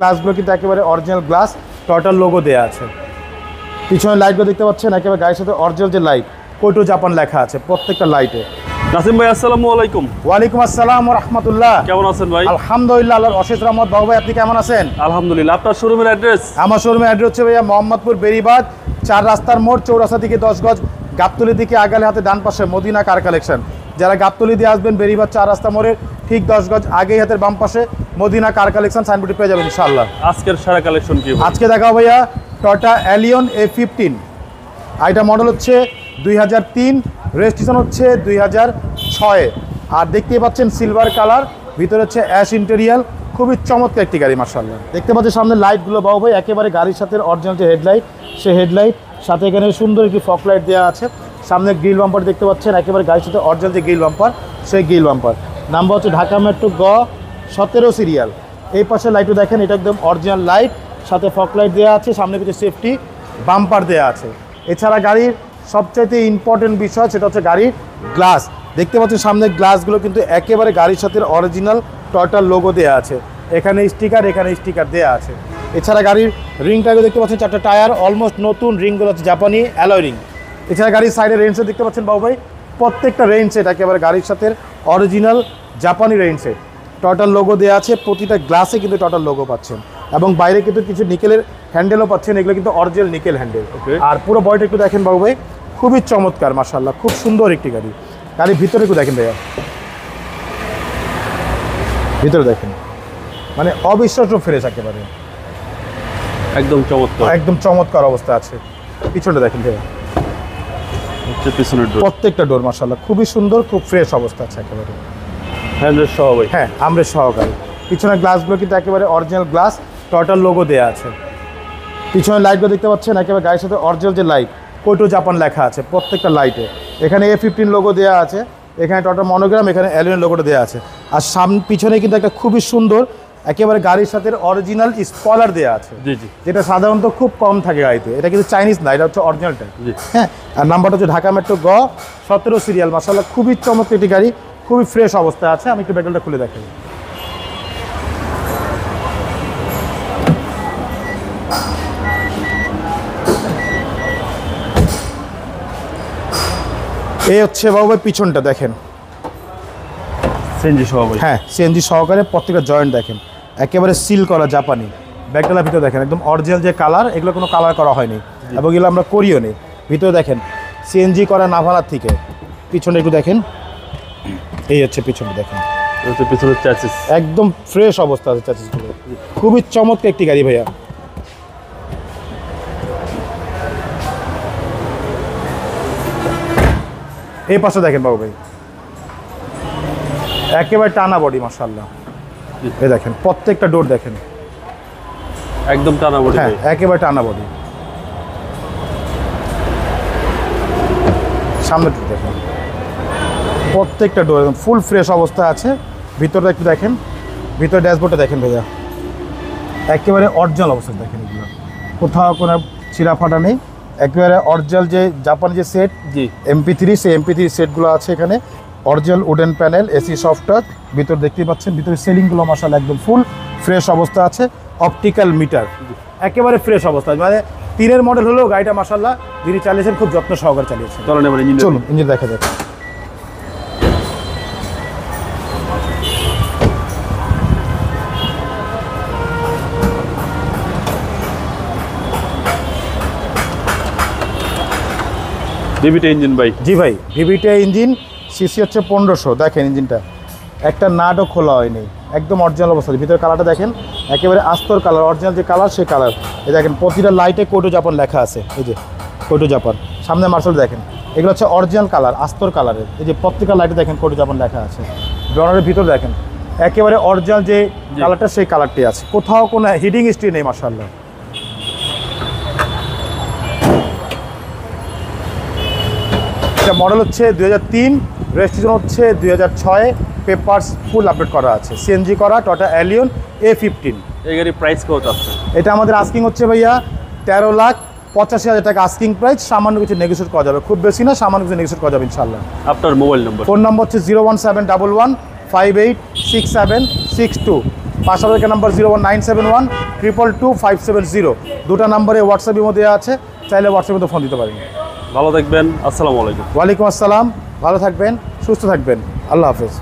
গ্লাসগুলো কিন্তু একেবারে অরিজিনাল গ্লাস, টয়োটার লোগো দেওয়া আছে। পিছনে লাইটগুলো দেখতে পাচ্ছেন একেবারে গাড়ির সাথে অরিজিনাল যে লাইট, কোটো জাপান লেখা আছে প্রত্যেকটা লাইটে। নাসিম ভাই আসসালামু আলাইকুম। ওয়ালাইকুম আসসালাম ওয়া রাহমাতুল্লাহ। কেমন আছেন ভাই? আলহামদুলিল্লাহ, আল্লাহর অশেষ রহমত। বাবু ভাই আপনি কেমন আছেন? আলহামদুলিল্লাহ। আপনার শোরুমের অ্যাড্রেস? আমার শোরুমের অ্যাড্রেস হচ্ছে ভাইয়া মোহাম্মদপুর বেরিবাদ 4 রাস্তার মোড়, চৌরাস্তা থেকে 10 গজ, গাবতলী দিকে আগালে হাতে ডান পাশে মদিনা কার কালেকশন। যারা গাবতলী দিয়ে আসবেন বেরিবাদ 4 রাস্তা মোড়ের ঠিক 10 গজ আগেই হাতের বাম পাশে মদিনা কার কালেকশন সাইনবোর্ডে পেয়ে যাবেন ইনশাআল্লাহ। আজকের সারা কালেকশন কি? আজকে দেখাও ভাইয়া টয়োটা অ্যালিয়ন A15। এটা মডেল হচ্ছে 2003, রেজিস্ট্রেশন হচ্ছে 2006। আর দেখতেই পাচ্ছেন সিলভার কালার, ভিতরে হচ্ছে অ্যাশ ইন্টেরিয়াল, খুবই চমৎকার একটি গাড়ি মাশাআল্লাহ। দেখতে পাচ্ছেন সামনে লাইটগুলো বাবু ভাই একেবারে গাড়ির সাথে অরিজিনাল যে হেডলাইট, সেই হেডলাইট সাথে এখানে সুন্দর একটি ফগ লাইট দেওয়া আছে। সামনে গ্রিল বাম্পার দেখতে পাচ্ছেন একেবারে গাড়ির সাথে অরিজিনাল যে গ্রিল বাম্পার, সেই গ্রিল বাম্পার। নাম্বার হচ্ছে ঢাকা মেট্রো গ 17 সিরিয়াল। এই পাশে লাইটও দেখেন, এটা একদম অরিজিনাল লাইট, সাথে ফগ লাইট দেওয়া আছে, সামনে কিছু সেফটি বাম্পার দেওয়া আছে। এছাড়া গাড়ির সবচাইতে ইম্পর্টেন্ট বিষয় সেটা হচ্ছে গাড়ির গ্লাস। দেখতে পাচ্ছেন সামনে গ্লাসগুলো কিন্তু একেবারে গাড়ির সাথে অরিজিনাল টয়োটার লোগো দেওয়া আছে, এখানে স্টিকার দেওয়া আছে। এছাড়া গাড়ির রিংটাকে দেখতে পাচ্ছেন 4টা টায়ার অলমোস্ট নতুন, রিংগুলো হচ্ছে জাপানি অ্যালয় রিং। এছাড়া গাড়ির সাইডে রেঞ্জে দেখতে পাচ্ছেন বাবু ভাই প্রত্যেকটা রেঞ্জ সেট একেবারে গাড়ির সাথে অরিজিনাল জাপানি রেঞ্জ সেট, টয়োটার লোগো দেওয়া আছে। প্রতিটা গ্লাসে কিন্তু টয়োটার লোগো পাচ্ছেন এবং বাইরে কিন্তু কিছু নিকেলের হ্যান্ডেলও পাচ্ছেন, এগুলো কিন্তু অরিজিনাল নিকেল হ্যান্ডেল। আর পুরো বডিটা একটু দেখেন বাবু ভাই, খুবই চমৎকার মাশাআল্লাহ, খুব সুন্দর একটি গাড়ি। গাড়ির ভিতরে একটু দেখেন ভাইয়া, ভিতরে দেখেন মানে অবিশ্বাস্য ফ্রেশ একেবারে, একদম চমৎকার অবস্থা আছে। পিছনটা দেখেন ভাইয়া, পিছনের ডোর, প্রত্যেকটা ডোর মাশাআল্লাহ খুবই সুন্দর, খুব ফ্রেশ অবস্থা আছে একেবারে। হ্যান্ডেল সহ ভাই? হ্যাঁ, আমরের সহকারী। পিছনের গ্লাসগুলো কিন্তু একেবারে অরিজিনাল গ্লাস, টয়োটার লোগো দেওয়া আছে। পিছনের লাইটগুলো দেখতে পাচ্ছেন একেবারে গাড়ির সাথে অরিজিনাল যে লাইট, কোটো জাপান লেখা আছে প্রত্যেকটা লাইটে। এখানে A15 লোগো দেওয়া আছে, এখানে টয়োটা মনোগ্রাম, এখানে অ্যালিয়ন লোগোটা দেওয়া আছে। আর পিছনে কিন্তু একটা খুবই সুন্দর একেবারে গাড়ির সাথে অরিজিনাল স্পয়লার দেওয়া আছে, যেটা সাধারণত খুব কম থাকে গাড়িতে। এটা কিন্তু চাইনিজ না, এটা হচ্ছে অরিজিনালটা। হ্যাঁ, আর নাম্বারটা হচ্ছে ঢাকা মেট্রো গ 17 সিরিয়াল। মাশাআল্লাহ খুবই চমৎকার একটি গাড়ি, খুবই ফ্রেশ অবস্থায় আছে। আমি একটু ব্যাকলাইটটা খুলে দেখাই। এই হচ্ছে বাবু ভাই পিছনটা দেখেন, সিএনজি সহ ভাই? হ্যাঁ, সিএনজি সহকারে প্রত্যেকটা জয়েন্ট দেখেন একেবারে সিল করা জাপানি। ব্যাকডালার ভিতরে দেখেন একদম অরিজিনাল যে কালার, এগুলো কোনো কালার করা হয়নি এবং এগুলো আমরা করিও নি। ভিতরে দেখেন সিএনজি করা নাভালার থেকে। পিছনে একটু দেখেন, এই হচ্ছে পিছনে দেখেন, পিছনের চ্যাসিস একদম ফ্রেশ অবস্থা আছে চ্যাসিসগুলো, খুবই চমৎকার একটি গাড়ি ভাইয়া। এই পাশে দেখেন বাবু ভাই একেবারে টানা বডি মাশাআল্লাহ। এই দেখেন প্রত্যেকটা ডোর দেখেন একদম টানা বডি। হ্যাঁ, একেবারে টানা বডি। সামনে দেখেন প্রত্যেকটা ডোর একদম ফুল ফ্রেশ অবস্থা আছে। ভিতরটা একটু দেখেন, ভিতরে ড্যাশবোর্ডটা দেখেন ভাইয়া একেবারে অরিজিনাল অবস্থা দেখেন, এগুলো কোথাও কোনো ছিঁড়া ফাটা নেই, একেবারে অরিজিনাল যে জাপানি যে সেট MP3, সেই MP3 সেটগুলো আছে এখানে। Original wooden panel, AC soft touch, ভিতর দেখতেই পাচ্ছেন ভিতরে সিলিংগুলো মাশাআল্লাহ একদম ফুল ফ্রেশ অবস্থা আছে। অপটিক্যাল মিটার একেবারে ফ্রেশ অবস্থা, মানে 3-এর মডেল হলেও গাড়িটা মাশাআল্লাহ যিনি চালিয়েছেন খুব যত্ন সহকারে চালিয়েছেন। চলুন ইঞ্জিন দেখা যাক। ভিভিটা ইঞ্জিন ভাই? জি ভাই, ভিভিটা ইঞ্জিন, সিসি হচ্ছে 1500। দেখেন ইঞ্জিনটা একটা নাটও খোলা হয়নি, একদম অরিজিনাল অবস্থা। ভিতরে কালারটা দেখেন একেবারে আস্তর কালার, অরিজিনাল যে কালার সেই কালার। এই দেখেন প্রতিটা লাইটে কোটো জাপান লেখা আছে, এই যে কোটো জাপান। সামনে মার্শাল দেখেন, এগুলো হচ্ছে অরিজিনাল কালার, আস্তর কালারের। এই যে প্রত্যেকটা লাইটে দেখেন কোটো জাপান লেখা আছে। ড্রনারের ভিতর দেখেন একেবারে অরিজিনাল যে কালারটা সেই কালারটি আছে, কোথাও কোনো হিডিং হিস্ট্রি নেই মাশাআল্লাহ। এটা মডেল হচ্ছে 2003, রেজিস্ট্রেশন হচ্ছে 2006, পেপারস ফুল আপডেট করা আছে, সিএনজি করা টয়োটা অ্যালিয়ন A15। এই গাড়ির প্রাইস কত আছে? এটা আমাদের আস্কিং হচ্ছে ভাইয়া 13,85,000 টাকা আস্কিং প্রাইস। সামান্য কিছু নেগোশিয়েট করা যাবে, খুব বেশি না, সামান্য কিছু নেগোশিয়েট করা যাবে ইনশাআল্লাহ। আপনার মোবাইল নম্বর? ফোন নম্বর হচ্ছে 01711586762। পাশাপাশি নাম্বার 01971 222 570, দুটো নাম্বারে হোয়াটসঅ্যাপের মধ্যে আছে, চাইলে হোয়াটসঅ্যাপে মধ্যে ফোন দিতে পারেন। ভালো থাকবেন, আসসালামু আলাইকুম। ওয়ালাইকুম আসসালাম, ভালো থাকবেন, সুস্থ থাকবেন, আল্লাহ হাফেজ।